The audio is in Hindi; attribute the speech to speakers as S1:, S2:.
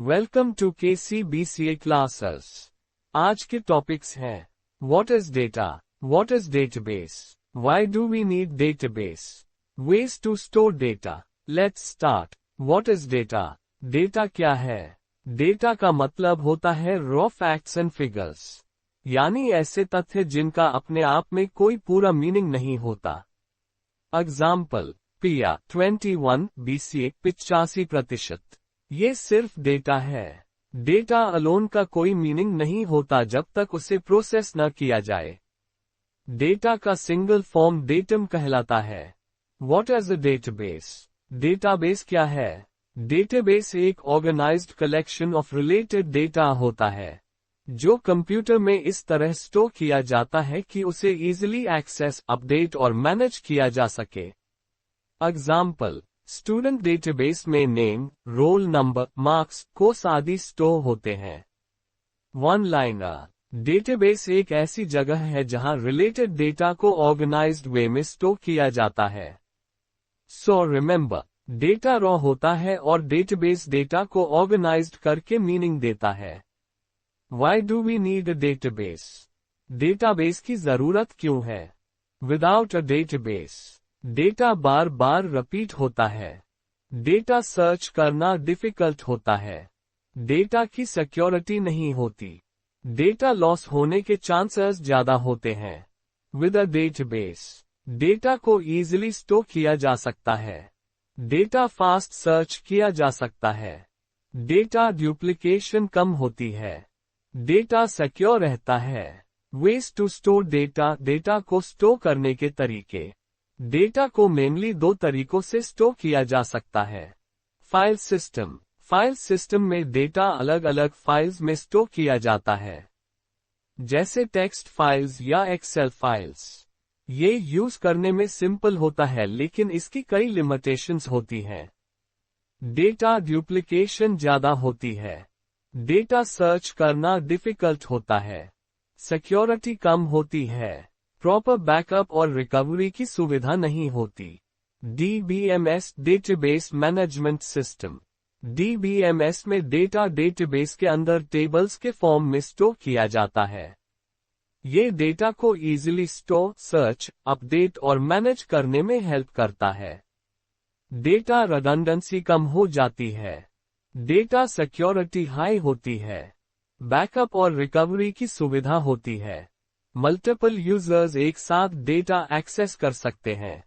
S1: Welcome to KCBCA classes. आज के टॉपिक्स हैं what is data, what is database, why do we need database, ways to store data. Let's start. What is data? Data क्या है? डेटा का मतलब होता है रॉ फैक्ट्स एंड फिगर्स, यानी ऐसे तथ्य जिनका अपने आप में कोई पूरा मीनिंग नहीं होता। एग्जाम्पल, पिया 21 BCA 85%। ये सिर्फ डेटा है। डेटा अलोन का कोई मीनिंग नहीं होता जब तक उसे प्रोसेस न किया जाए। डेटा का सिंगल फॉर्म डेटम कहलाता है। What is a database? Database क्या है? डेटाबेस एक organised collection of related data होता है, जो कंप्यूटर में इस तरह स्टोर किया जाता है कि उसे इजीली एक्सेस, अपडेट और मैनेज किया जा सके। एग्जाम्पल, स्टूडेंट डेटाबेस में name, roll number, marks, course आदि स्टोर होते हैं। One liner. डेटाबेस एक ऐसी जगह है जहां रिलेटेड डेटा को ऑर्गेनाइज्ड वे में स्टोर किया जाता है। सो रिमेंबर, डेटा रॉ होता है और डेटाबेस डेटा को ऑर्गेनाइज्ड करके मीनिंग देता है। Why do we need a database? Database की जरूरत क्यों है? Without a database, data bar bar repeat होता है। डेटा सर्च करना डिफिकल्ट होता है। डेटा की सिक्योरिटी नहीं होती। डेटा लॉस होने के चांसेस ज्यादा होते हैं। विद अ डेटाबेस, डेटा को इजीली स्टोर किया जा सकता है। डेटा फास्ट सर्च किया जा सकता है। डेटा डुप्लीकेशन कम होती है। डेटा सिक्योर रहता है। Ways to store data, data को स्टोर करने के तरीके। डेटा को मेनली दो तरीकों से स्टोर किया जा सकता है। File system. फाइल सिस्टम में डेटा अलग अलग फाइल्स में स्टोर किया जाता है, जैसे टेक्स्ट फाइल्स या एक्सेल फाइल्स। ये यूज करने में सिंपल होता है, लेकिन इसकी कई लिमिटेशंस होती हैं। डेटा डुप्लीकेशन ज्यादा होती है। डेटा सर्च करना डिफिकल्ट होता है। सिक्योरिटी कम होती है। प्रॉपर बैकअप और रिकवरी की सुविधा नहीं होती। DBMS database management system. DBMS में डेटा डेटाबेस के अंदर टेबल्स के फॉर्म में स्टोर किया जाता है। ये डेटा को इजीली स्टोर, सर्च, अपडेट और मैनेज करने में हेल्प करता है। डेटा रिडंडेंसी कम हो जाती है। डेटा सिक्योरिटी हाई होती है। बैकअप और रिकवरी की सुविधा होती है। मल्टीपल यूजर्स एक साथ डेटा एक्सेस कर सकते हैं।